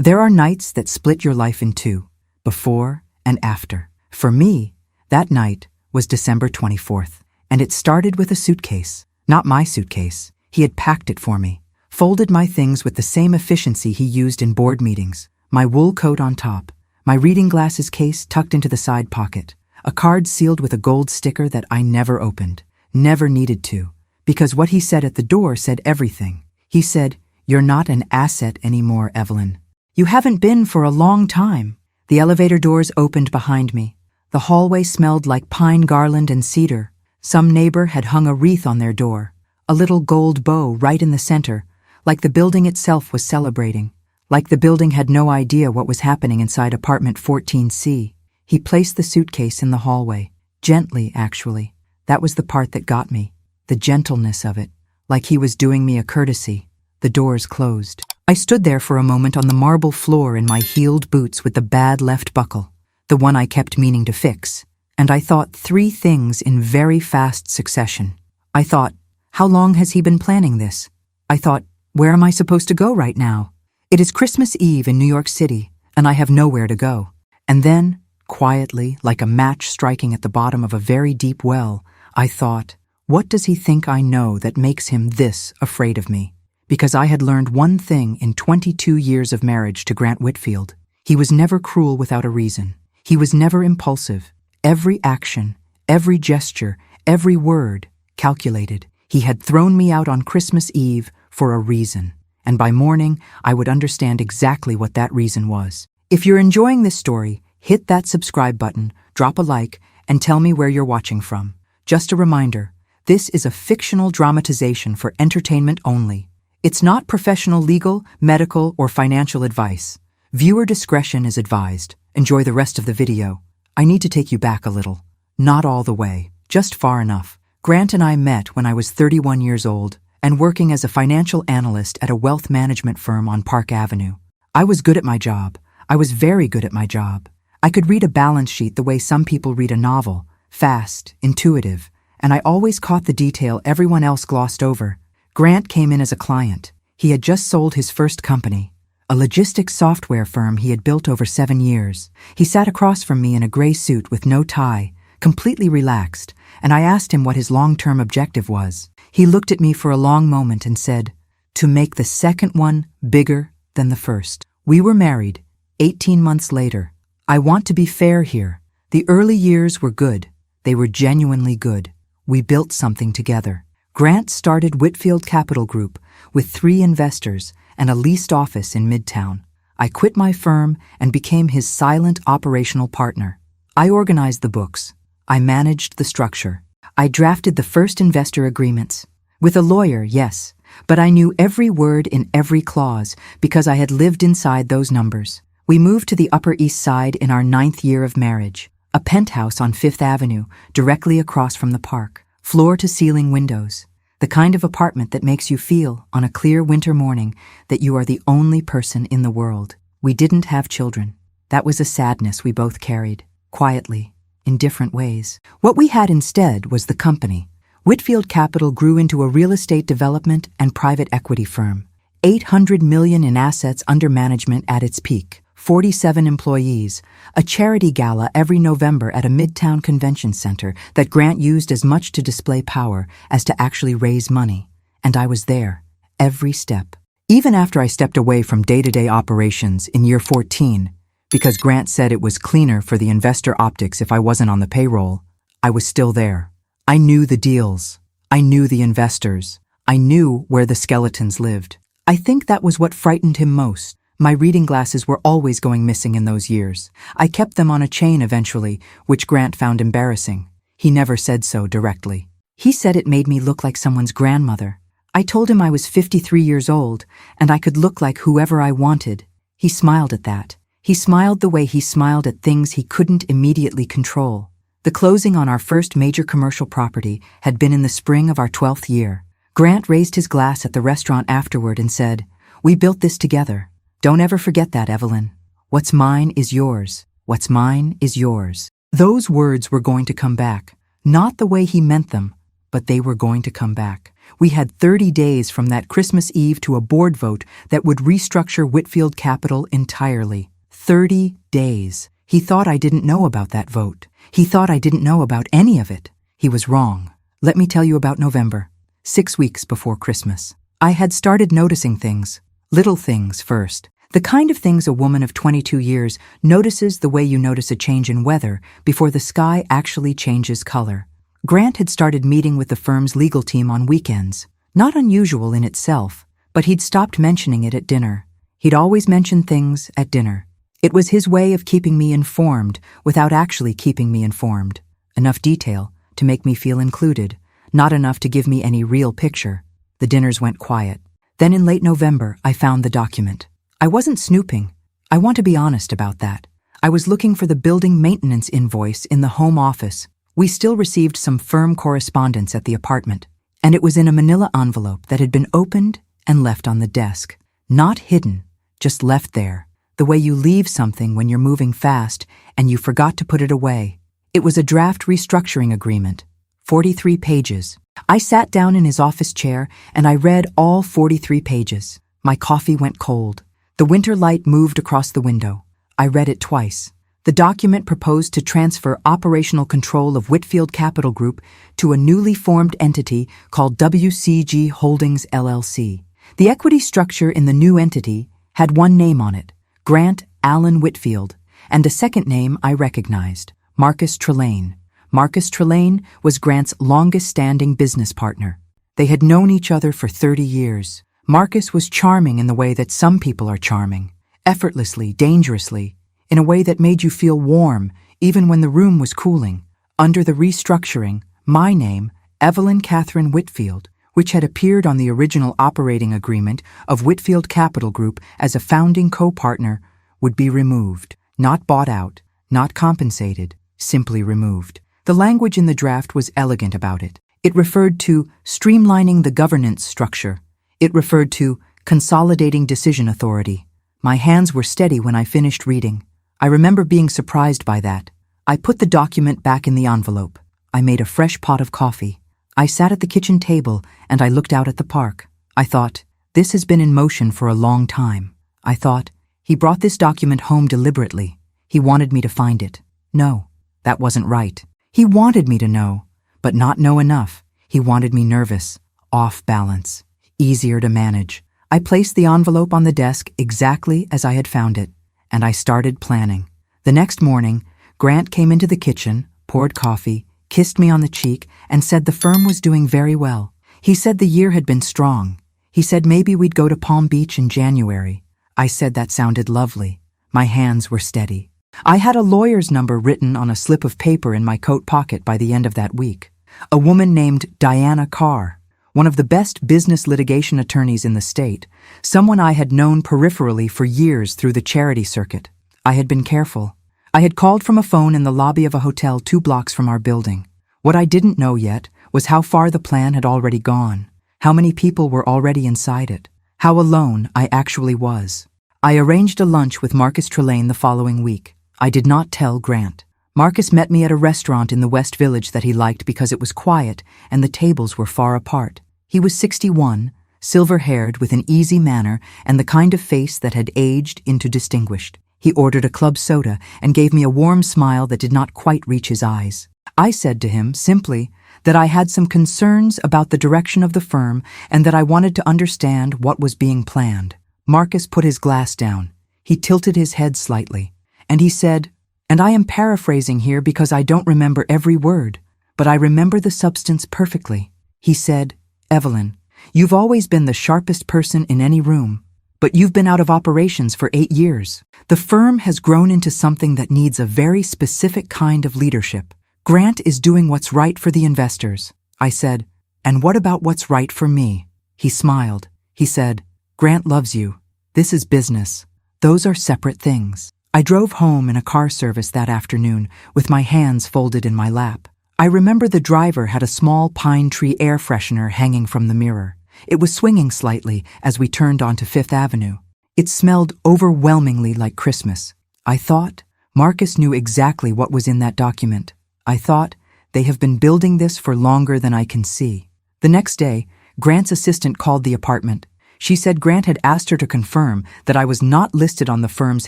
There are nights that split your life in two, before and after. For me, that night was December 24th, and it started with a suitcase. Not my suitcase. He had packed it for me, folded my things with the same efficiency he used in board meetings. My wool coat on top, my reading glasses case tucked into the side pocket, a card sealed with a gold sticker that I never opened, never needed to, because what he said at the door said everything. He said, "You're not an asset anymore, Evelyn. You haven't been for a long time." The elevator doors opened behind me. The hallway smelled like pine garland and cedar. Some neighbor had hung a wreath on their door, a little gold bow right in the center, like the building itself was celebrating, like the building had no idea what was happening inside apartment 14C. He placed the suitcase in the hallway, gently, actually. That was the part that got me, the gentleness of it, like he was doing me a courtesy. The doors closed. I stood there for a moment on the marble floor in my heeled boots with the bad left buckle, the one I kept meaning to fix, and I thought three things in very fast succession. I thought, how long has he been planning this? I thought, where am I supposed to go right now? It is Christmas Eve in New York City, and I have nowhere to go. And then, quietly, like a match striking at the bottom of a very deep well, I thought, what does he think I know that makes him this afraid of me? Because I had learned one thing in 22 years of marriage to Grant Whitfield. He was never cruel without a reason. He was never impulsive. Every action, every gesture, every word, calculated. He had thrown me out on Christmas Eve for a reason, and by morning I would understand exactly what that reason was. If you're enjoying this story, hit that subscribe button, drop a like, and tell me where you're watching from. Just a reminder, this is a fictional dramatization for entertainment only. It's not professional legal, medical, or financial advice. Viewer discretion is advised. Enjoy the rest of the video. I need to take you back a little. Not all the way, just far enough. Grant and I met when I was 31 years old and working as a financial analyst at a wealth management firm on Park Avenue. I was good at my job. I was very good at my job. I could read a balance sheet the way some people read a novel, fast, intuitive, and I always caught the detail everyone else glossed over. Grant came in as a client. He had just sold his first company, a logistics software firm he had built over 7 years. He sat across from me in a gray suit with no tie, completely relaxed, and I asked him what his long-term objective was. He looked at me for a long moment and said, "To make the second one bigger than the first." We were married 18 months later. I want to be fair here. The early years were good. They were genuinely good. We built something together. Grant started Whitfield Capital Group with 3 investors and a leased office in Midtown. I quit my firm and became his silent operational partner. I organized the books. I managed the structure. I drafted the first investor agreements. With a lawyer, yes, but I knew every word in every clause because I had lived inside those numbers. We moved to the Upper East Side in our 9th year of marriage, a penthouse on 5th Avenue, directly across from the park. Floor-to-ceiling windows, the kind of apartment that makes you feel, on a clear winter morning, that you are the only person in the world. We didn't have children. That was a sadness we both carried, quietly, in different ways. What we had instead was the company. Whitfield Capital grew into a real estate development and private equity firm. $800 million in assets under management at its peak. 47 employees, a charity gala every November at a Midtown convention center that Grant used as much to display power as to actually raise money. And I was there, every step. Even after I stepped away from day-to-day operations in year 14, because Grant said it was cleaner for the investor optics if I wasn't on the payroll, I was still there. I knew the deals. I knew the investors. I knew where the skeletons lived. I think that was what frightened him most. My reading glasses were always going missing in those years. I kept them on a chain eventually, which Grant found embarrassing. He never said so directly. He said it made me look like someone's grandmother. I told him I was 53 years old, and I could look like whoever I wanted. He smiled at that. He smiled the way he smiled at things he couldn't immediately control. The closing on our first major commercial property had been in the spring of our 12th year. Grant raised his glass at the restaurant afterward and said, "We built this together. Don't ever forget that, Evelyn. What's mine is yours. What's mine is yours." Those words were going to come back. Not the way he meant them, but they were going to come back. We had 30 days from that Christmas Eve to a board vote that would restructure Whitfield Capital entirely. 30 days. He thought I didn't know about that vote. He thought I didn't know about any of it. He was wrong. Let me tell you about November. 6 weeks before Christmas. I had started noticing things. Little things first. The kind of things a woman of 22 years notices the way you notice a change in weather before the sky actually changes color. Grant had started meeting with the firm's legal team on weekends. Not unusual in itself, but he'd stopped mentioning it at dinner. He'd always mention things at dinner. It was his way of keeping me informed without actually keeping me informed. Enough detail to make me feel included, not enough to give me any real picture. The dinners went quiet. Then in late November, I found the document. I wasn't snooping. I want to be honest about that. I was looking for the building maintenance invoice in the home office. We still received some firm correspondence at the apartment, and it was in a manila envelope that had been opened and left on the desk. Not hidden, just left there, the way you leave something when you're moving fast and you forgot to put it away. It was a draft restructuring agreement, 43 pages. I sat down in his office chair and I read all 43 pages. My coffee went cold. The winter light moved across the window. I read it twice. The document proposed to transfer operational control of Whitfield Capital Group to a newly formed entity called WCG Holdings LLC. The equity structure in the new entity had one name on it, Grant Allen Whitfield, and a second name I recognized, Marcus Trelane. Marcus Trelane was Grant's longest-standing business partner. They had known each other for 30 years. Marcus was charming in the way that some people are charming, effortlessly, dangerously, in a way that made you feel warm even when the room was cooling. Under the restructuring, my name, Evelyn Catherine Whitfield, which had appeared on the original operating agreement of Whitfield Capital Group as a founding co-partner, would be removed, not bought out, not compensated, simply removed. The language in the draft was elegant about it. It referred to streamlining the governance structure. It referred to consolidating decision authority. My hands were steady when I finished reading. I remember being surprised by that. I put the document back in the envelope. I made a fresh pot of coffee. I sat at the kitchen table and I looked out at the park. I thought, this has been in motion for a long time. I thought, he brought this document home deliberately. He wanted me to find it. No, that wasn't right. He wanted me to know, but not know enough. He wanted me nervous, off balance, easier to manage. I placed the envelope on the desk exactly as I had found it, and I started planning. The next morning, Grant came into the kitchen, poured coffee, kissed me on the cheek, and said the firm was doing very well. He said the year had been strong. He said maybe we'd go to Palm Beach in January. I said that sounded lovely. My hands were steady. I had a lawyer's number written on a slip of paper in my coat pocket by the end of that week. A woman named Diana Carr, one of the best business litigation attorneys in the state, someone I had known peripherally for years through the charity circuit. I had been careful. I had called from a phone in the lobby of a hotel 2 blocks from our building. What I didn't know yet was how far the plan had already gone, how many people were already inside it, how alone I actually was. I arranged a lunch with Marcus Trelane the following week. I did not tell Grant. Marcus met me at a restaurant in the West Village that he liked because it was quiet and the tables were far apart. He was 61, silver-haired with an easy manner and the kind of face that had aged into distinguished. He ordered a club soda and gave me a warm smile that did not quite reach his eyes. I said to him, simply, that I had some concerns about the direction of the firm and that I wanted to understand what was being planned. Marcus put his glass down. He tilted his head slightly, and he said, and I am paraphrasing here because I don't remember every word, but I remember the substance perfectly. He said, Evelyn, you've always been the sharpest person in any room, but you've been out of operations for 8 years. The firm has grown into something that needs a very specific kind of leadership. Grant is doing what's right for the investors. I said, and what about what's right for me? He smiled. He said, Grant loves you. This is business. Those are separate things. I drove home in a car service that afternoon with my hands folded in my lap. I remember the driver had a small pine tree air freshener hanging from the mirror. It was swinging slightly as we turned onto Fifth Avenue. It smelled overwhelmingly like Christmas. I thought Marcus knew exactly what was in that document. I thought they have been building this for longer than I can see. The next day, Grant's assistant called the apartment. She said Grant had asked her to confirm that I was not listed on the firm's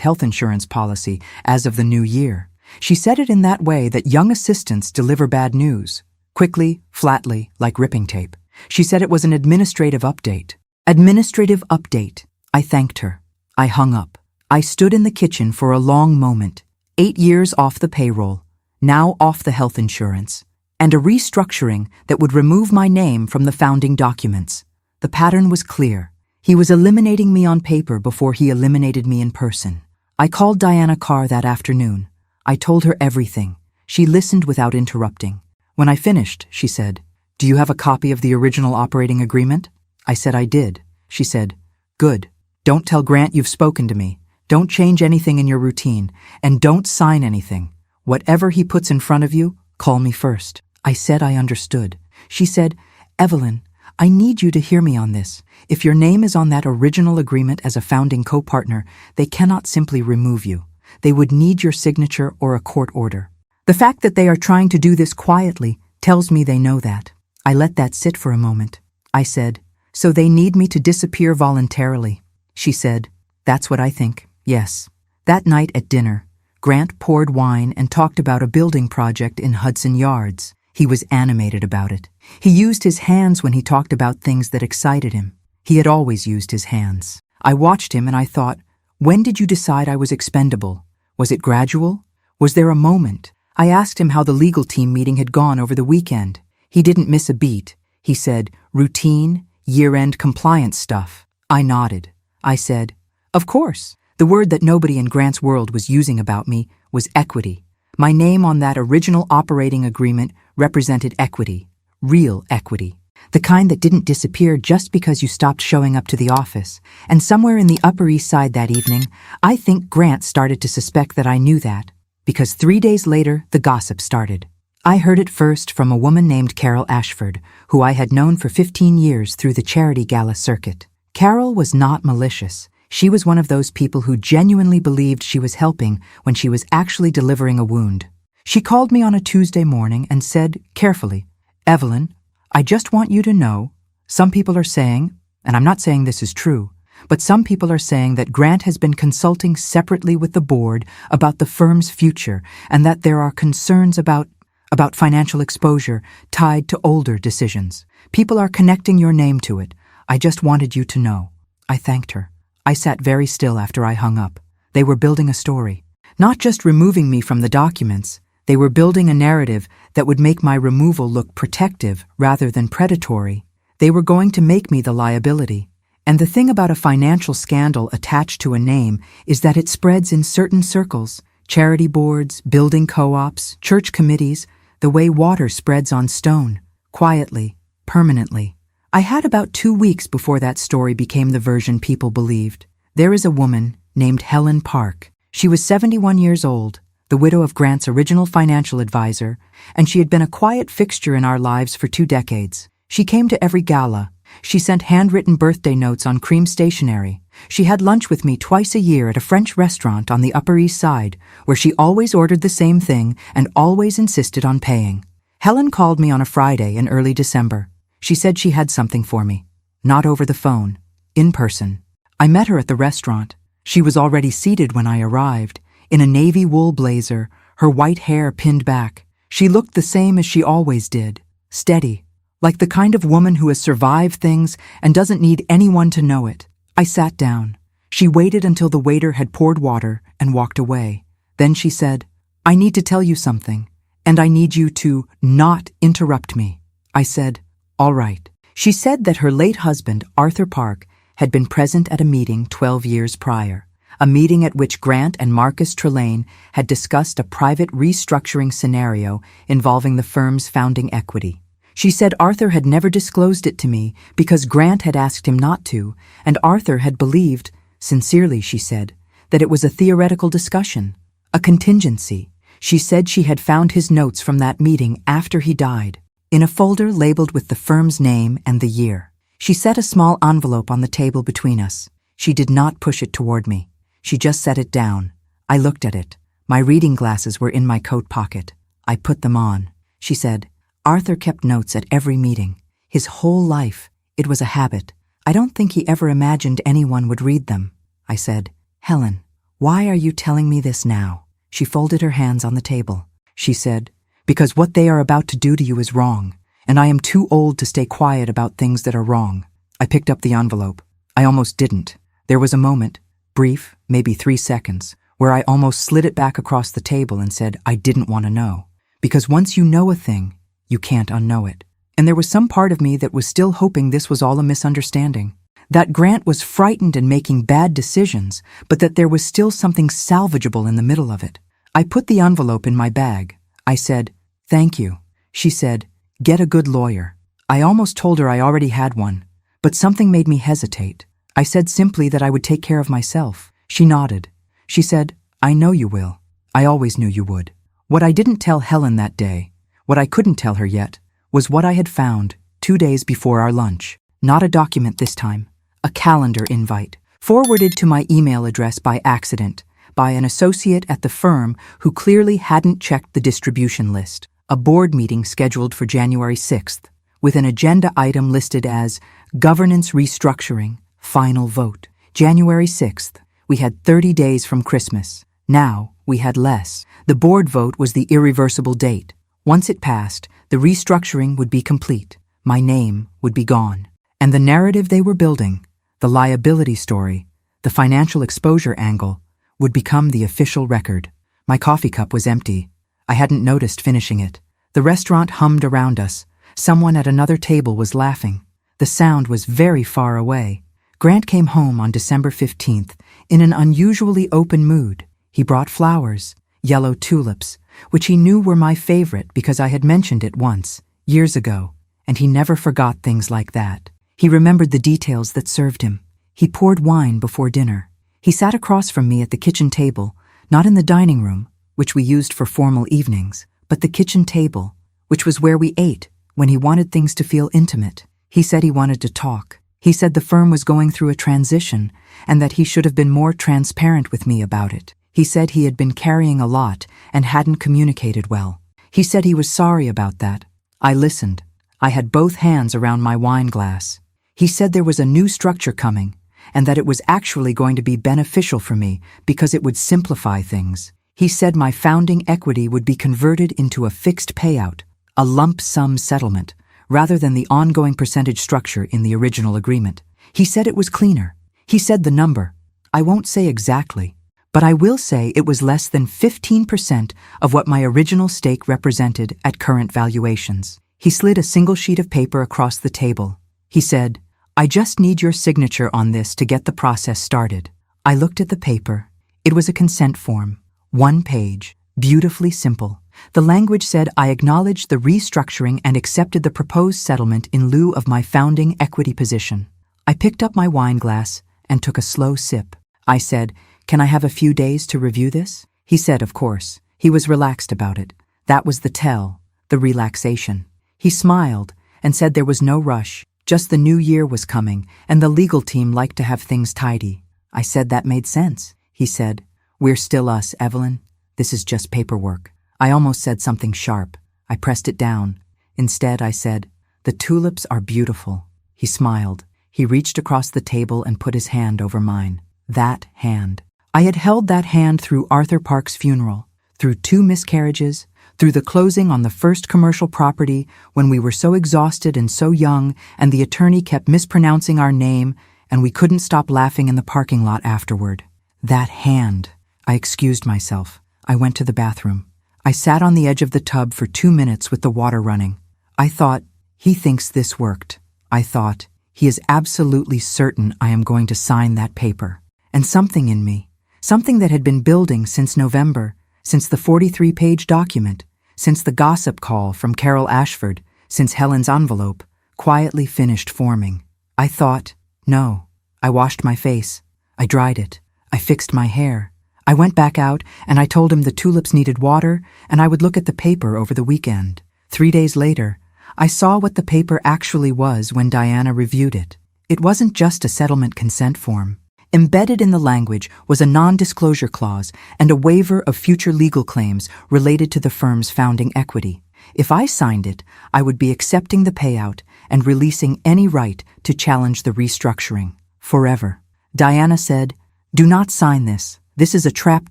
health insurance policy as of the new year. She said it in that way that young assistants deliver bad news. Quickly, flatly, like ripping tape. She said it was an administrative update. Administrative update. I thanked her. I hung up. I stood in the kitchen for a long moment. 8 years off the payroll, now off the health insurance, and a restructuring that would remove my name from the founding documents. The pattern was clear. He was eliminating me on paper before he eliminated me in person. I called Diana Carr that afternoon. I told her everything. She listened without interrupting. When I finished, she said, "Do you have a copy of the original operating agreement?" I said I did. She said, "Good. Don't tell Grant you've spoken to me. Don't change anything in your routine, and don't sign anything. Whatever he puts in front of you, call me first." I said I understood. She said, "Evelyn, I need you to hear me on this. If your name is on that original agreement as a founding co-partner, they cannot simply remove you. They would need your signature or a court order. The fact that they are trying to do this quietly tells me they know that." I let that sit for a moment. I said, "So they need me to disappear voluntarily?" She said, "That's what I think, yes." That night at dinner, Grant poured wine and talked about a building project in Hudson Yards. He was animated about it. He used his hands when he talked about things that excited him. He had always used his hands. I watched him and I thought, when did you decide I was expendable? Was it gradual? Was there a moment? I asked him how the legal team meeting had gone over the weekend. He didn't miss a beat. He said, "Routine, year-end compliance stuff." I nodded. I said, "Of course." The word that nobody in Grant's world was using about me was equity. My name on that original operating agreement represented equity, real equity, the kind that didn't disappear just because you stopped showing up to the office. And somewhere in the Upper East Side that evening, I think Grant started to suspect that I knew that, because 3 days later, the gossip started. I heard it first from a woman named Carol Ashford, who I had known for 15 years through the charity gala circuit. Carol was not malicious. She was one of those people who genuinely believed she was helping when she was actually delivering a wound. She called me on a Tuesday morning and said, carefully, "Evelyn, I just want you to know, some people are saying, and I'm not saying this is true, but some people are saying that Grant has been consulting separately with the board about the firm's future and that there are concerns about financial exposure tied to older decisions. People are connecting your name to it. I just wanted you to know." I thanked her. I sat very still after I hung up. They were building a story. Not just removing me from the documents, they were building a narrative that would make my removal look protective rather than predatory. They were going to make me the liability. And the thing about a financial scandal attached to a name is that it spreads in certain circles, charity boards, building co-ops, church committees, the way water spreads on stone, quietly, permanently. I had about 2 weeks before that story became the version people believed. There is a woman named Helen Park. She was 71 years old, the widow of Grant's original financial advisor, and she had been a quiet fixture in our lives for 2 decades. She came to every gala. She sent handwritten birthday notes on cream stationery. She had lunch with me twice a year at a French restaurant on the Upper East Side, where she always ordered the same thing and always insisted on paying. Helen called me on a Friday in early December. She said she had something for me. Not over the phone, in person. I met her at the restaurant. She was already seated when I arrived, in a navy wool blazer, her white hair pinned back. She looked the same as she always did, steady, like the kind of woman who has survived things and doesn't need anyone to know it. I sat down. She waited until the waiter had poured water and walked away. Then she said, "I need to tell you something, and I need you to not interrupt me." I said, "All right." She said that her late husband, Arthur Park, had been present at a meeting 12 years prior, a meeting at which Grant and Marcus Trelane had discussed a private restructuring scenario involving the firm's founding equity. She said Arthur had never disclosed it to me because Grant had asked him not to, and Arthur had believed, sincerely she said, that it was a theoretical discussion, a contingency. She said she had found his notes from that meeting after he died, in a folder labeled with the firm's name and the year. She set a small envelope on the table between us. She did not push it toward me. She just set it down. I looked at it. My reading glasses were in my coat pocket. I put them on. She said, "Arthur kept notes at every meeting. His whole life, It was a habit. I don't think he ever imagined anyone would read them. I said, "Helen, why are you telling me this now?" She folded her hands on the table. She said, "Because what they are about to do to you is wrong, and I am too old to stay quiet about things that are wrong." I picked up the envelope. I almost didn't. There was a moment, brief, maybe 3 seconds, where I almost slid it back across the table and said I didn't want to know. Because once you know a thing, you can't unknow it. And there was some part of me that was still hoping this was all a misunderstanding. That Grant was frightened and making bad decisions, but that there was still something salvageable in the middle of it. I put the envelope in my bag. I said, "Thank you." She said, "Get a good lawyer." I almost told her I already had one, but something made me hesitate. I said simply that I would take care of myself. She nodded. She said, "I know you will. I always knew you would." What I didn't tell Helen that day, what I couldn't tell her yet, was what I had found 2 days before our lunch. Not a document this time, a calendar invite, forwarded to my email address by accident, by an associate at the firm who clearly hadn't checked the distribution list. A board meeting scheduled for January 6th, with an agenda item listed as Governance Restructuring, Final Vote. January 6th. We had 30 days from Christmas. Now we had less. The board vote was the irreversible date. Once it passed, the restructuring would be complete. My name would be gone. And the narrative they were building, the liability story, the financial exposure angle, would become the official record. My coffee cup was empty. I hadn't noticed finishing it. The restaurant hummed around us. Someone at another table was laughing. The sound was very far away. Grant came home on December 15th in an unusually open mood. He brought flowers, yellow tulips, which he knew were my favorite because I had mentioned it once, years ago, and he never forgot things like that. He remembered the details that served him. He poured wine before dinner. He sat across from me at the kitchen table, not in the dining room, which we used for formal evenings, but the kitchen table, which was where we ate when he wanted things to feel intimate. He said he wanted to talk. He said the firm was going through a transition and that he should have been more transparent with me about it. He said he had been carrying a lot and hadn't communicated well. He said he was sorry about that. I listened. I had both hands around my wine glass. He said there was a new structure coming and that it was actually going to be beneficial for me because it would simplify things. He said my founding equity would be converted into a fixed payout, a lump sum settlement, rather than the ongoing percentage structure in the original agreement. He said it was cleaner. He said the number. I won't say exactly, but I will say it was less than 15% of what my original stake represented at current valuations. He slid a single sheet of paper across the table. He said, "I just need your signature on this to get the process started." I looked at the paper. It was a consent form, 1 page, beautifully simple. The language said I acknowledged the restructuring and accepted the proposed settlement in lieu of my founding equity position. I picked up my wine glass and took a slow sip. I said, "Can I have a few days to review this?" He said, of course. He was relaxed about it. That was the tell, the relaxation. He smiled and said there was no rush, just the new year was coming and the legal team liked to have things tidy. I said that made sense. He said, "We're still us, Evelyn. This is just paperwork." I almost said something sharp. I pressed it down. Instead, I said, "The tulips are beautiful." He smiled. He reached across the table and put his hand over mine. That hand. I had held that hand through Arthur Park's funeral, through 2 miscarriages, through the closing on the first commercial property when we were so exhausted and so young and the attorney kept mispronouncing our name and we couldn't stop laughing in the parking lot afterward. That hand. I excused myself. I went to the bathroom. I sat on the edge of the tub for 2 minutes with the water running. I thought, he thinks this worked. I thought, he is absolutely certain I am going to sign that paper. And something in me, something that had been building since November, since the 43-page document, since the gossip call from Carol Ashford, since Helen's envelope, quietly finished forming. I thought, no. I washed my face. I dried it. I fixed my hair. I went back out and I told him the tulips needed water and I would look at the paper over the weekend. 3 days later, I saw what the paper actually was when Diana reviewed it. It wasn't just a settlement consent form. Embedded in the language was a non-disclosure clause and a waiver of future legal claims related to the firm's founding equity. If I signed it, I would be accepting the payout and releasing any right to challenge the restructuring. Forever. Diana said, "Do not sign this. This is a trap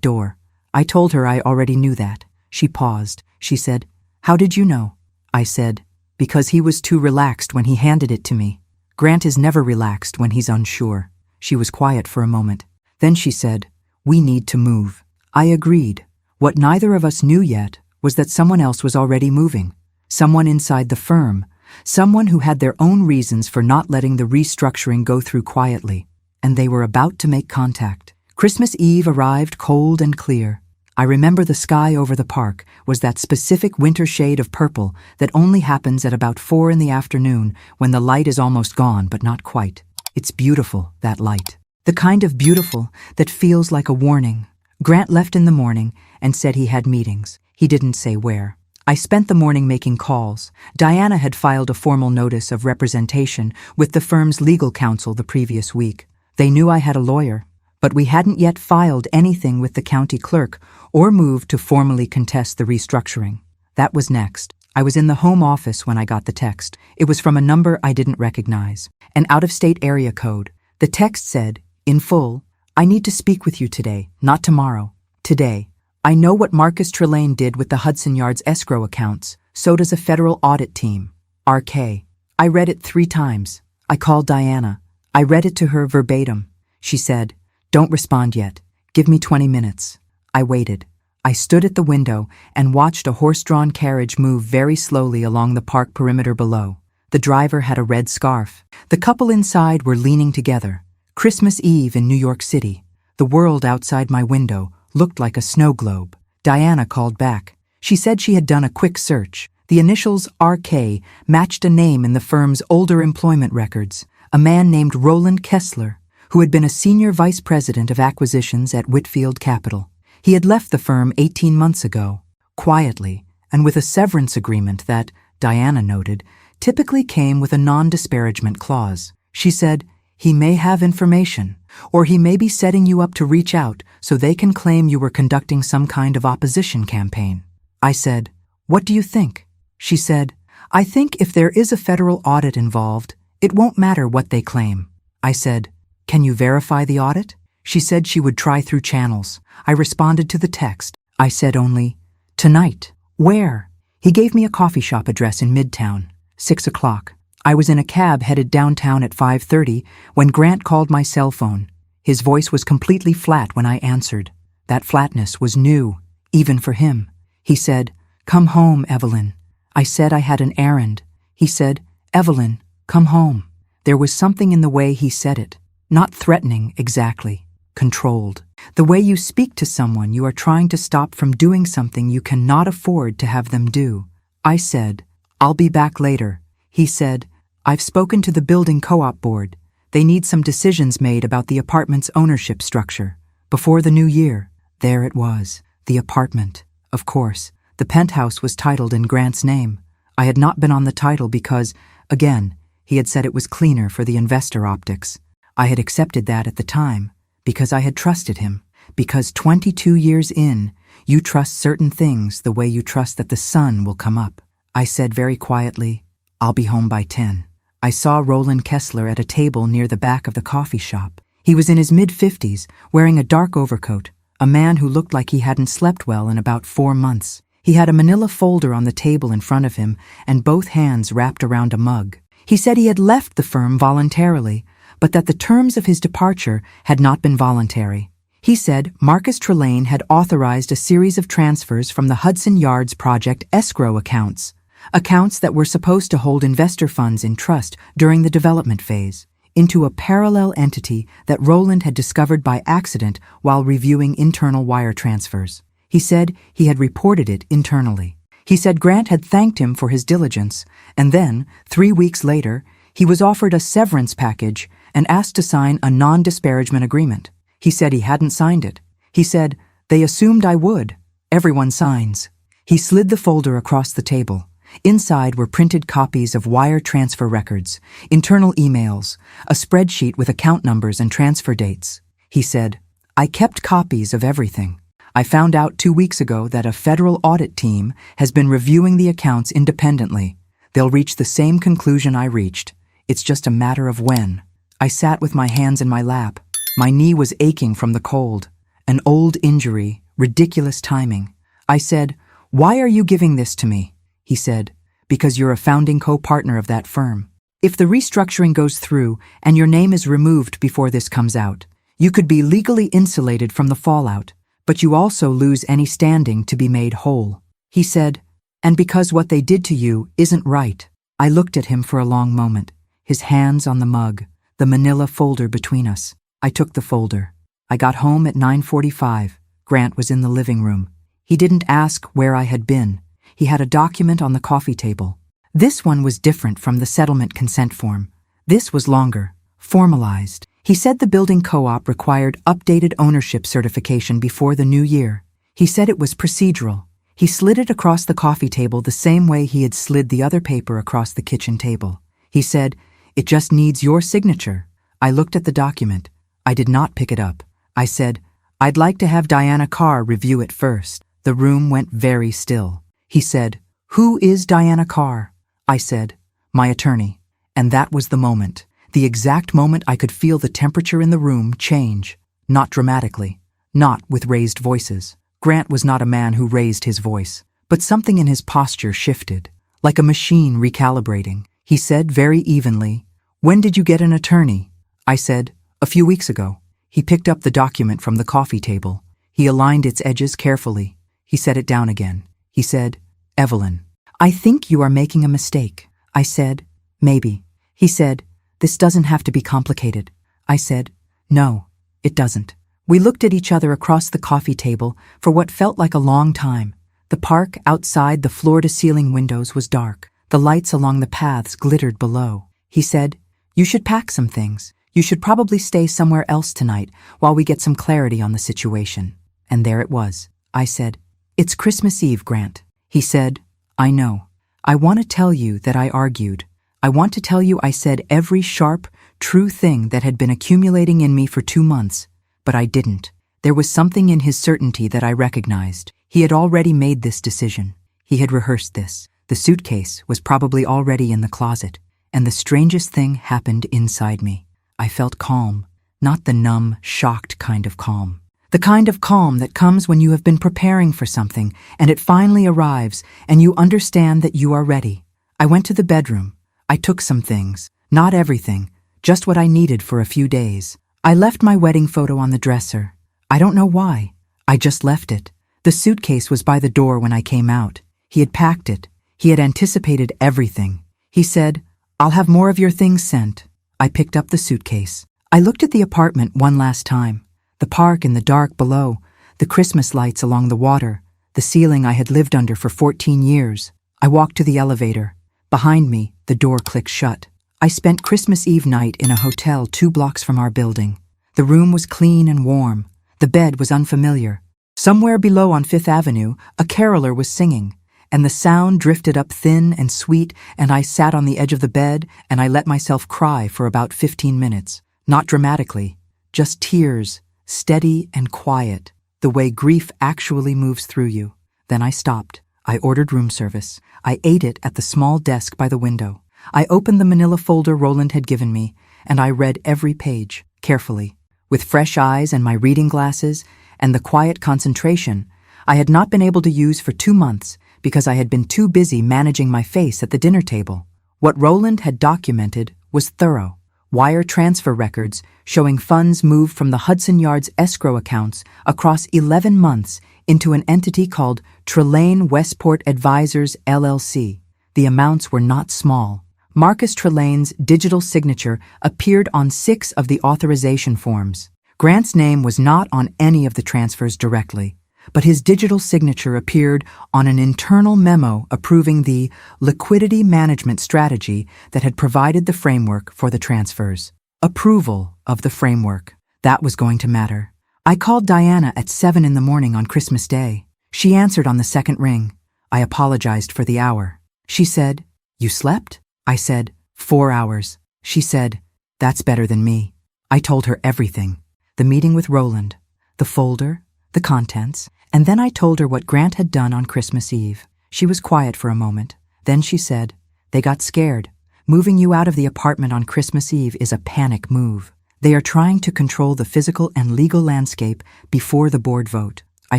door." I told her I already knew that. She paused. She said, "How did you know?" I said, "Because he was too relaxed when he handed it to me. Grant is never relaxed when he's unsure." She was quiet for a moment. Then she said, "We need to move." I agreed. What neither of us knew yet was that someone else was already moving. Someone inside the firm. Someone who had their own reasons for not letting the restructuring go through quietly. And they were about to make contact. Christmas Eve arrived cold and clear. I remember the sky over the park was that specific winter shade of purple that only happens at about 4 in the afternoon when the light is almost gone but not quite. It's beautiful, that light. The kind of beautiful that feels like a warning. Grant left in the morning and said he had meetings. He didn't say where. I spent the morning making calls. Diana had filed a formal notice of representation with the firm's legal counsel the previous week. They knew I had a lawyer, but we hadn't yet filed anything with the county clerk or moved to formally contest the restructuring. That was next. I was in the home office when I got the text. It was from a number I didn't recognize, an out-of-state area code. The text said, in full, "I need to speak with you today, not tomorrow. Today. I know what Marcus Trelane did with the Hudson Yards escrow accounts. So does a federal audit team. RK. I read it 3 times. I called Diana. I read it to her verbatim. She said, "Don't respond yet. Give me 20 minutes. I waited. I stood at the window and watched a horse-drawn carriage move very slowly along the park perimeter below. The driver had a red scarf. The couple inside were leaning together. Christmas Eve in New York City. The world outside my window looked like a snow globe. Diana called back. She said she had done a quick search. The initials RK matched a name in the firm's older employment records, a man named Roland Kessler, who had been a senior vice president of acquisitions at Whitfield Capital. He had left the firm 18 months ago, quietly, and with a severance agreement that, Diana noted, typically came with a non-disparagement clause. She said, "He may have information, or he may be setting you up to reach out so they can claim you were conducting some kind of opposition campaign." I said, "What do you think?" She said, "I think if there is a federal audit involved, it won't matter what they claim." I said, "Can you verify the audit?" She said she would try through channels. I responded to the text. I said only, "Tonight." "Where?" He gave me a coffee shop address in Midtown, 6 o'clock. I was in a cab headed downtown at 5:30 when Grant called my cell phone. His voice was completely flat when I answered. That flatness was new, even for him. He said, "Come home, Evelyn." I said I had an errand. He said, "Evelyn, come home." There was something in the way he said it. Not threatening exactly, controlled. The way you speak to someone you are trying to stop from doing something you cannot afford to have them do. I said, "I'll be back later." He said, "I've spoken to the building co-op board. They need some decisions made about the apartment's ownership structure. Before the new year." There it was, the apartment. Of course, the penthouse was titled in Grant's name. I had not been on the title because, again, he had said it was cleaner for the investor optics. I had accepted that at the time, because I had trusted him. Because 22 years in, you trust certain things the way you trust that the sun will come up. I said very quietly, "I'll be home by 10. I saw Roland Kessler at a table near the back of the coffee shop. He was in his mid-50s, wearing a dark overcoat, a man who looked like he hadn't slept well in about 4 months. He had a manila folder on the table in front of him and both hands wrapped around a mug. He said he had left the firm voluntarily, but that the terms of his departure had not been voluntary. He said Marcus Trelane had authorized a series of transfers from the Hudson Yards project escrow accounts that were supposed to hold investor funds in trust during the development phase, into a parallel entity that Roland had discovered by accident while reviewing internal wire transfers. He said he had reported it internally. He said Grant had thanked him for his diligence, and then, 3 weeks later, he was offered a severance package and asked to sign a non-disparagement agreement. He said he hadn't signed it. He said, "They assumed I would. Everyone signs." He slid the folder across the table. Inside were printed copies of wire transfer records, internal emails, a spreadsheet with account numbers and transfer dates. He said, "I kept copies of everything. I found out 2 weeks ago that a federal audit team has been reviewing the accounts independently. They'll reach the same conclusion I reached. It's just a matter of when. I sat with my hands in my lap. My knee was aching from the cold. An old injury, ridiculous timing. I said, "Why are you giving this to me?" He said, "Because you're a founding co-partner of that firm. If the restructuring goes through and your name is removed before this comes out, you could be legally insulated from the fallout, but you also lose any standing to be made whole." He said, "And because what they did to you isn't right." I looked at him for a long moment, his hands on the mug, the manila folder between us. I took the folder. I got home at 9:45. Grant was in the living room. He didn't ask where I had been. He had a document on the coffee table. This one was different from the settlement consent form. This was longer, formalized. He said the building co-op required updated ownership certification before the new year. He said it was procedural. He slid it across the coffee table the same way he had slid the other paper across the kitchen table. He said, "It just needs your signature." I looked at the document. I did not pick it up. I said, "I'd like to have Diana Carr review it first." The room went very still. He said, "Who is Diana Carr?" I said, "My attorney." And that was the moment. The exact moment I could feel the temperature in the room change. Not dramatically. Not with raised voices. Grant was not a man who raised his voice. But something in his posture shifted. Like a machine recalibrating. He said very evenly, "When did you get an attorney?" I said, "A few weeks ago." He picked up the document from the coffee table. He aligned its edges carefully. He set it down again. He said, "Evelyn, I think you are making a mistake." I said, "Maybe." He said, "This doesn't have to be complicated." I said, "No, it doesn't." We looked at each other across the coffee table for what felt like a long time. The park outside the floor-to-ceiling windows was dark. The lights along the paths glittered below. He said, "You should pack some things. You should probably stay somewhere else tonight while we get some clarity on the situation." And there it was. I said, "It's Christmas Eve, Grant." He said, "I know. I want to tell you that I argued. I want to tell you I said every sharp, true thing that had been accumulating in me for 2 months, but I didn't." There was something in his certainty that I recognized. He had already made this decision. He had rehearsed this. The suitcase was probably already in the closet, and the strangest thing happened inside me. I felt calm, not the numb, shocked kind of calm. The kind of calm that comes when you have been preparing for something and it finally arrives and you understand that you are ready. I went to the bedroom. I took some things, not everything, just what I needed for a few days. I left my wedding photo on the dresser. I don't know why. I just left it. The suitcase was by the door when I came out. He had packed it. He had anticipated everything. He said, "I'll have more of your things sent." I picked up the suitcase. I looked at the apartment one last time. The park in the dark below, the Christmas lights along the water, the ceiling I had lived under for 14 years. I walked to the elevator. Behind me, the door clicked shut. I spent Christmas Eve night in a hotel 2 blocks from our building. The room was clean and warm. The bed was unfamiliar. Somewhere below on 5th Avenue, a caroler was singing, and the sound drifted up thin and sweet, and I sat on the edge of the bed and I let myself cry for about 15 minutes. Not dramatically, just tears, steady and quiet, the way grief actually moves through you. Then I stopped. I ordered room service. I ate it at the small desk by the window. I opened the manila folder Roland had given me, and I read every page, carefully. With fresh eyes and my reading glasses, and the quiet concentration I had not been able to use for 2 months because I had been too busy managing my face at the dinner table. What Roland had documented was thorough. Wire transfer records showing funds moved from the Hudson Yards escrow accounts across 11 months into an entity called Trelane Westport Advisors, LLC. The amounts were not small. Marcus Trelane's digital signature appeared on 6 of the authorization forms. Grant's name was not on any of the transfers directly, but his digital signature appeared on an internal memo approving the liquidity management strategy that had provided the framework for the transfers. Approval of the framework. That was going to matter. I called Diana at 7 in the morning on Christmas Day. She answered on the second ring. I apologized for the hour. She said, "You slept?" I said, 4 hours. She said, "That's better than me." I told her everything. The meeting with Roland, the folder, the contents, and then I told her what Grant had done on Christmas Eve. She was quiet for a moment. Then she said, They got scared. Moving you out of the apartment on Christmas Eve is a panic move. They are trying to control the physical and legal landscape before the board vote. I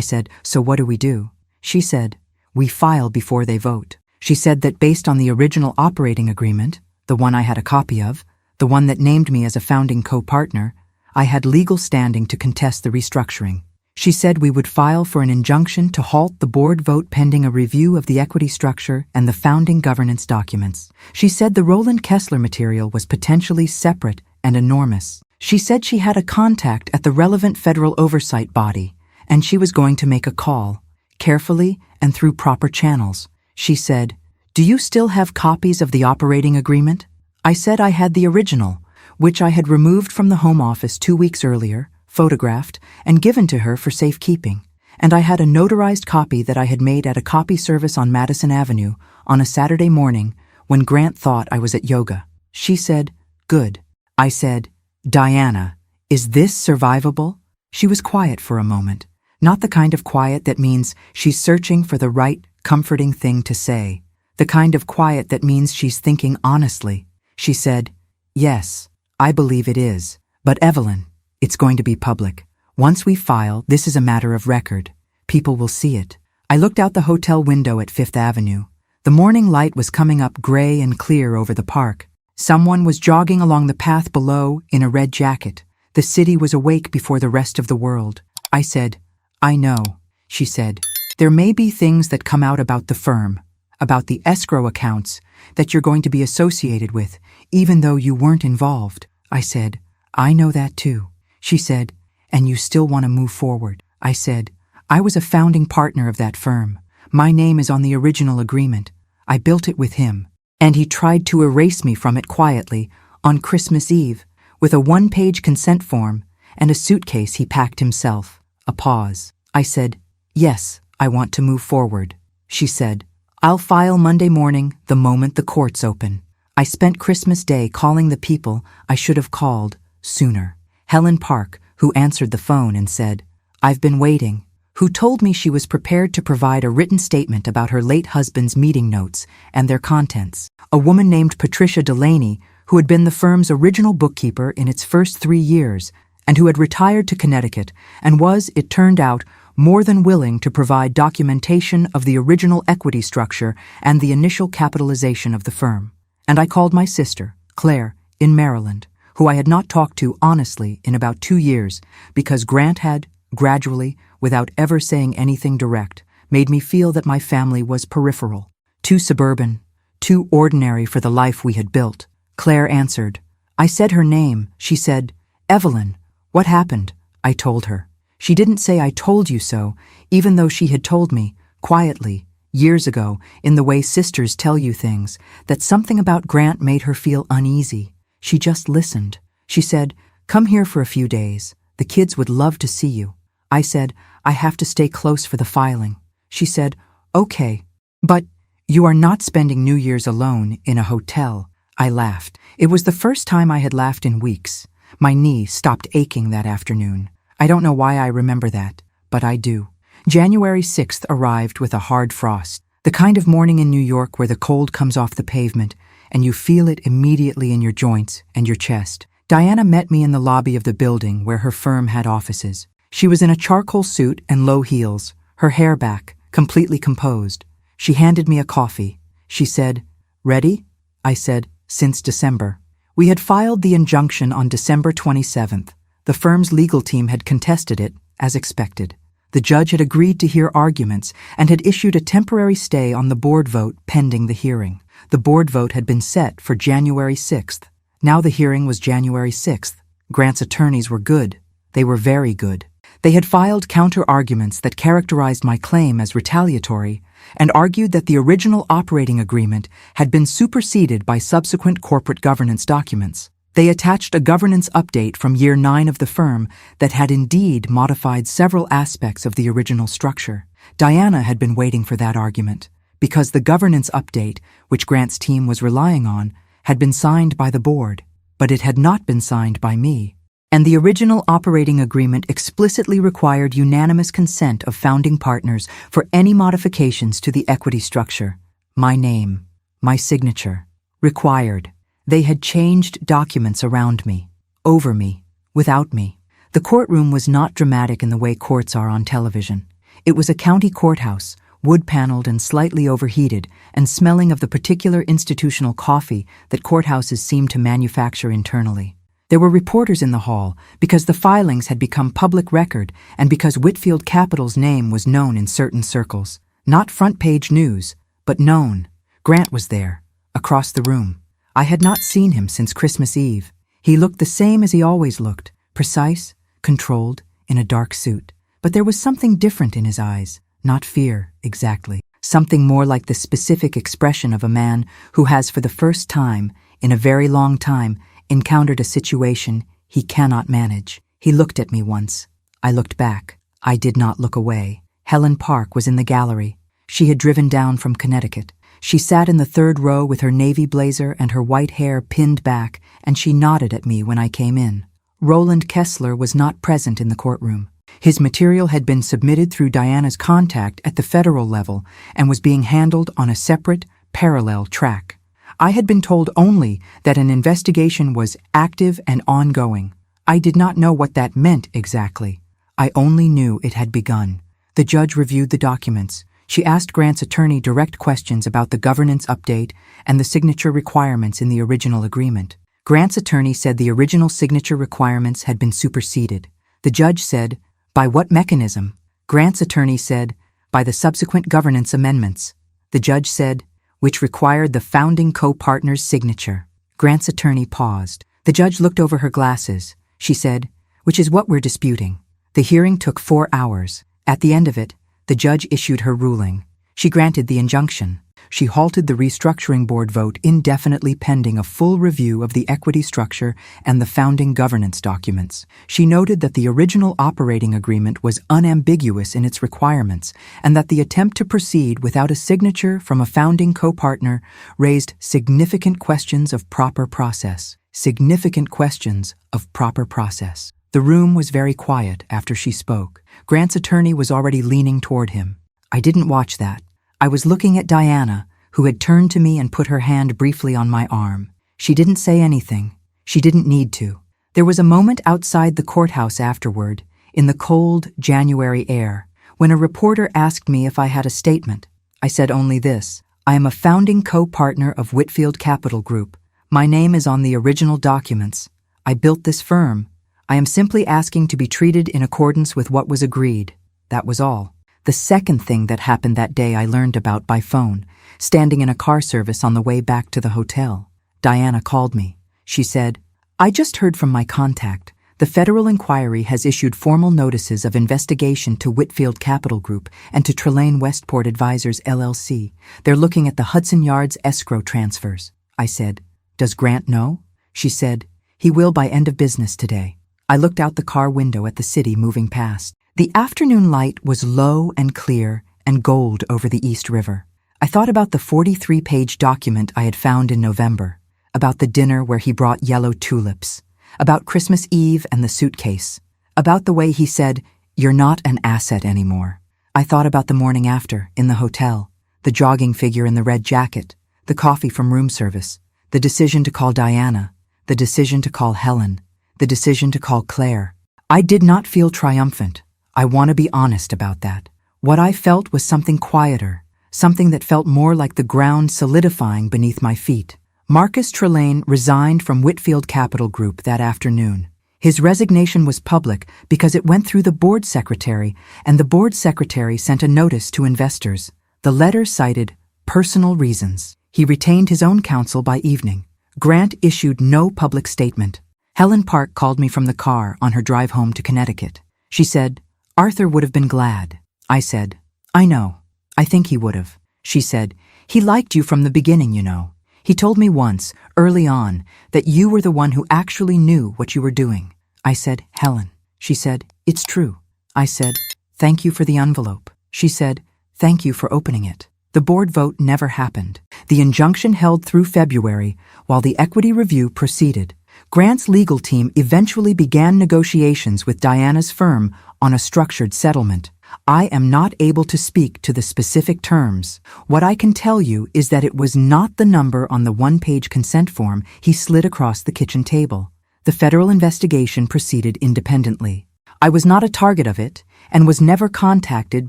said, so what do we do? She said, we file before they vote. She said that based on the original operating agreement, the one I had a copy of, the one that named me as a founding co-partner, I had legal standing to contest the restructuring. She said we would file for an injunction to halt the board vote pending a review of the equity structure and the founding governance documents. She said the Roland Kessler material was potentially separate and enormous. She said she had a contact at the relevant federal oversight body, and she was going to make a call, carefully and through proper channels. She said, do you still have copies of the operating agreement? I said I had the original, which I had removed from the Home Office 2 weeks earlier, photographed, and given to her for safekeeping, and I had a notarized copy that I had made at a copy service on Madison Avenue on a Saturday morning when Grant thought I was at yoga. She said, good. I said, Diana, is this survivable? She was quiet for a moment, not the kind of quiet that means she's searching for the right, comforting thing to say, the kind of quiet that means she's thinking honestly. She said, yes, I believe it is, but Evelyn, it's going to be public. Once we file, this is a matter of record. People will see it. I looked out the hotel window at Fifth Avenue. The morning light was coming up gray and clear over the park. Someone was jogging along the path below in a red jacket. The city was awake before the rest of the world. I said, I know. She said, there may be things that come out about the firm, about the escrow accounts, that you're going to be associated with, even though you weren't involved. I said, I know that too. She said, and you still want to move forward. I said, I was a founding partner of that firm. My name is on the original agreement. I built it with him. And he tried to erase me from it quietly on Christmas Eve with a 1-page consent form and a suitcase he packed himself. A pause. I said, yes, I want to move forward. She said, I'll file Monday morning the moment the courts open. I spent Christmas Day calling the people I should have called sooner. Helen Park, who answered the phone and said, I've been waiting, who told me she was prepared to provide a written statement about her late husband's meeting notes and their contents. A woman named Patricia Delaney, who had been the firm's original bookkeeper in its first 3 years and who had retired to Connecticut and was, it turned out, more than willing to provide documentation of the original equity structure and the initial capitalization of the firm. And I called my sister, Claire, in Maryland, who I had not talked to honestly in about 2 years because Grant had, gradually, without ever saying anything direct, made me feel that my family was peripheral, too suburban, too ordinary for the life we had built. Claire answered. I said her name. She said, Evelyn, what happened? I told her. She didn't say I told you so, even though she had told me, quietly, years ago, in the way sisters tell you things, that something about Grant made her feel uneasy. She just listened. She said, come here for a few days. The kids would love to see you. I said, I have to stay close for the filing. She said, okay, but you are not spending New Year's alone in a hotel. I laughed. It was the first time I had laughed in weeks. My knee stopped aching that afternoon. I don't know why I remember that, but I do. January 6th arrived with a hard frost, the kind of morning in New York where the cold comes off the pavement and you feel it immediately in your joints and your chest. Diana met me in the lobby of the building where her firm had offices. She was in a charcoal suit and low heels, her hair back, completely composed. She handed me a coffee. She said, ready? I said, since December. We had filed the injunction on December 27th. The firm's legal team had contested it, as expected. The judge had agreed to hear arguments and had issued a temporary stay on the board vote pending the hearing. The board vote had been set for January 6th. Now the hearing was January 6th. Grant's attorneys were good. They were very good. They had filed counter-arguments that characterized my claim as retaliatory and argued that the original operating agreement had been superseded by subsequent corporate governance documents. They attached a governance update from year 9 of the firm that had indeed modified several aspects of the original structure. Diana had been waiting for that argument, because the governance update, which Grant's team was relying on, had been signed by the board, but it had not been signed by me. And the original operating agreement explicitly required unanimous consent of founding partners for any modifications to the equity structure. My name, My signature. Required. They had changed documents around me, over me, without me. The courtroom was not dramatic in the way courts are on television. It was a county courthouse, wood-paneled and slightly overheated, and smelling of the particular institutional coffee that courthouses seem to manufacture internally. There were reporters in the hall because the filings had become public record and because Whitfield Capital's name was known in certain circles. Not front-page news, but known. Grant was there, across the room. I had not seen him since Christmas Eve. He looked the same as he always looked, precise, controlled, in a dark suit. But there was something different in his eyes, not fear, exactly. Something more like the specific expression of a man who has for the first time, in a very long time, encountered a situation he cannot manage. He looked at me once. I looked back. I did not look away. Helen Park was in the gallery. She had driven down from Connecticut. She sat in the third row with her navy blazer and her white hair pinned back, and she nodded at me when I came in. Roland Kessler was not present in the courtroom. His material had been submitted through Diana's contact at the federal level and was being handled on a separate, parallel track. I had been told only that an investigation was active and ongoing. I did not know what that meant exactly. I only knew it had begun. The judge reviewed the documents. She asked Grant's attorney direct questions about the governance update and the signature requirements in the original agreement. Grant's attorney said the original signature requirements had been superseded. The judge said, "By what mechanism?" Grant's attorney said, "By the subsequent governance amendments." The judge said, "Which required the founding co-partner's signature." Grant's attorney paused. The judge looked over her glasses. She said, "Which is what we're disputing." The hearing took 4 hours. At the end of it, the judge issued her ruling. She granted the injunction. She halted the restructuring board vote indefinitely pending a full review of the equity structure and the founding governance documents. She noted that the original operating agreement was unambiguous in its requirements and that the attempt to proceed without a signature from a founding co-partner raised significant questions of proper process. Significant questions of proper process. The room was very quiet after she spoke. Grant's attorney was already leaning toward him. I didn't watch that. I was looking at Diana, who had turned to me and put her hand briefly on my arm. She didn't say anything. She didn't need to. There was a moment outside the courthouse afterward, in the cold January air, when a reporter asked me if I had a statement. I said only this: I am a founding co-partner of Whitfield Capital Group. My name is on the original documents. I built this firm. I am simply asking to be treated in accordance with what was agreed. That was all. The second thing that happened that day I learned about by phone, standing in a car service on the way back to the hotel. Diana called me. She said, "I just heard from my contact. The federal inquiry has issued formal notices of investigation to Whitfield Capital Group and to Trelane Westport Advisors LLC. They're looking at the Hudson Yards escrow transfers." I said, "Does Grant know?" She said, "He will by end of business today." I looked out the car window at the city moving past. The afternoon light was low and clear and gold over the East River. I thought about the 43-page document I had found in November, about the dinner where he brought yellow tulips, about Christmas Eve and the suitcase, about the way he said, "You're not an asset anymore." I thought about the morning after, in the hotel, the jogging figure in the red jacket, the coffee from room service, the decision to call Diana, the decision to call Helen, the decision to call Claire. I did not feel triumphant. I want to be honest about that. What I felt was something quieter, something that felt more like the ground solidifying beneath my feet. Marcus Trelane resigned from Whitfield Capital Group that afternoon. His resignation was public because it went through the board secretary, and the board secretary sent a notice to investors. The letter cited personal reasons. He retained his own counsel by evening. Grant issued no public statement. Helen Park called me from the car on her drive home to Connecticut. She said, "Arthur would have been glad." I said, "I know. I think he would have." She said, "He liked you from the beginning, you know. He told me once, early on, that you were the one who actually knew what you were doing." I said, "Helen." She said, "It's true." I said, "Thank you for the envelope." She said, "Thank you for opening it." The board vote never happened. The injunction held through February while the equity review proceeded. Grant's legal team eventually began negotiations with Diana's firm on a structured settlement. I am not able to speak to the specific terms. What I can tell you is that it was not the number on the one-page consent form he slid across the kitchen table. The federal investigation proceeded independently. I was not a target of it, and was never contacted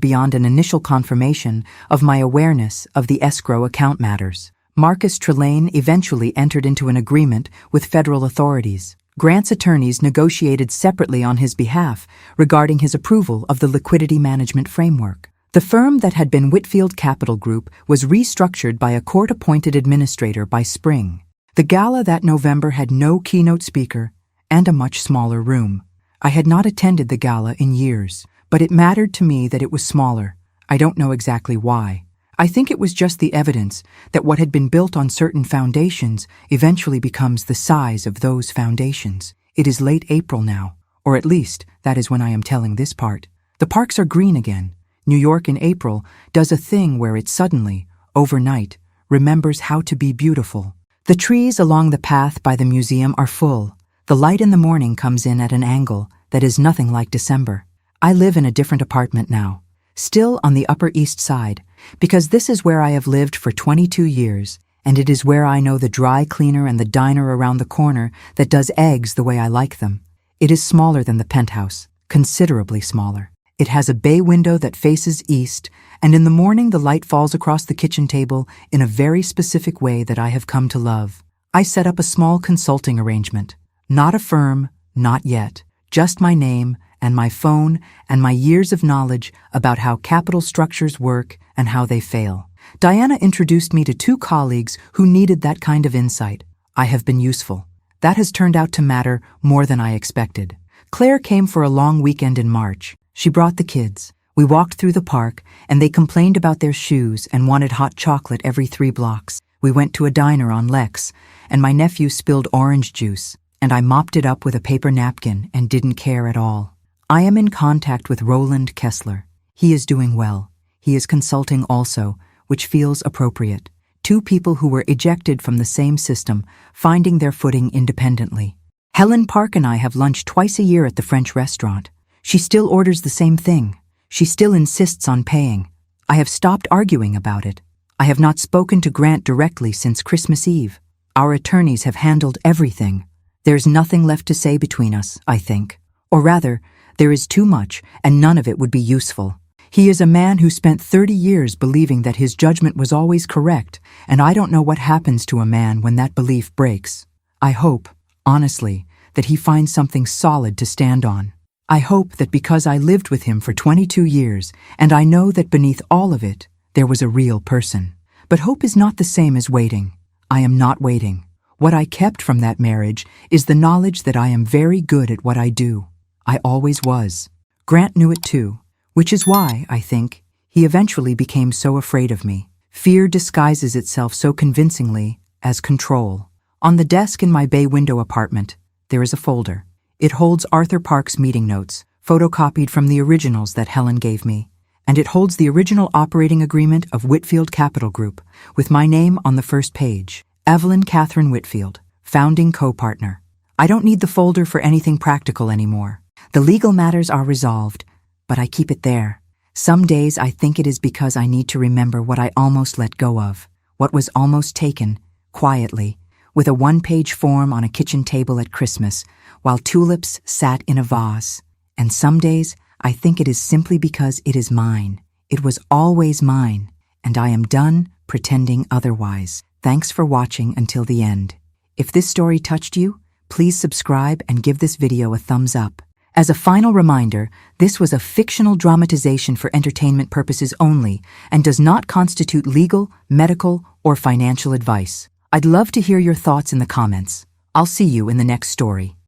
beyond an initial confirmation of my awareness of the escrow account matters. Marcus Trelane eventually entered into an agreement with federal authorities. Grant's attorneys negotiated separately on his behalf regarding his approval of the liquidity management framework. The firm that had been Whitfield Capital Group was restructured by a court-appointed administrator by spring. The gala that November had no keynote speaker and a much smaller room. I had not attended the gala in years, but it mattered to me that it was smaller. I don't know exactly why. I think it was just the evidence that what had been built on certain foundations eventually becomes the size of those foundations. It is late April now, or at least that is when I am telling this part. The parks are green again. New York in April does a thing where it suddenly, overnight, remembers how to be beautiful. The trees along the path by the museum are full. The light in the morning comes in at an angle that is nothing like December. I live in a different apartment now, still on the Upper East Side, because this is where I have lived for 22 years, and it is where I know the dry cleaner and the diner around the corner that does eggs the way I like them. It is smaller than the penthouse, considerably smaller. It has a bay window that faces east, and in the morning the light falls across the kitchen table in a very specific way that I have come to love. I set up a small consulting arrangement. Not a firm, not yet, just my name and my phone and my years of knowledge about how capital structures work and how they fail. Diana introduced me to 2 colleagues who needed that kind of insight. I have been useful. That has turned out to matter more than I expected. Claire came for a long weekend in March. She brought the kids. We walked through the park, and they complained about their shoes and wanted hot chocolate every 3 blocks. We went to a diner on Lex, and my nephew spilled orange juice, and I mopped it up with a paper napkin and didn't care at all. I am in contact with Roland Kessler. He is doing well. He is consulting also, which feels appropriate. 2 people who were ejected from the same system, finding their footing independently. Helen Park and I have lunch twice a year at the French restaurant. She still orders the same thing. She still insists on paying. I have stopped arguing about it. I have not spoken to Grant directly since Christmas Eve. Our attorneys have handled everything. There's nothing left to say between us, I think. Or rather, there is too much, and none of it would be useful. He is a man who spent 30 years believing that his judgment was always correct, and I don't know what happens to a man when that belief breaks. I hope, honestly, that he finds something solid to stand on. I hope that because I lived with him for 22 years, and I know that beneath all of it, there was a real person. But hope is not the same as waiting. I am not waiting. What I kept from that marriage is the knowledge that I am very good at what I do. I always was. Grant knew it too, which is why, I think, he eventually became so afraid of me. Fear disguises itself so convincingly as control. On the desk in my bay window apartment, there is a folder. It holds Arthur Park's meeting notes, photocopied from the originals that Helen gave me, and it holds the original operating agreement of Whitfield Capital Group, with my name on the first page, Evelyn Catherine Whitfield, founding co-partner. I don't need the folder for anything practical anymore. The legal matters are resolved, but I keep it there. Some days I think it is because I need to remember what I almost let go of, what was almost taken, quietly, with a 1-page form on a kitchen table at Christmas, while tulips sat in a vase. And some days I think it is simply because it is mine. It was always mine, and I am done pretending otherwise. Thanks for watching until the end. If this story touched you, please subscribe and give this video a thumbs up. As a final reminder, this was a fictional dramatization for entertainment purposes only and does not constitute legal, medical, or financial advice. I'd love to hear your thoughts in the comments. I'll see you in the next story.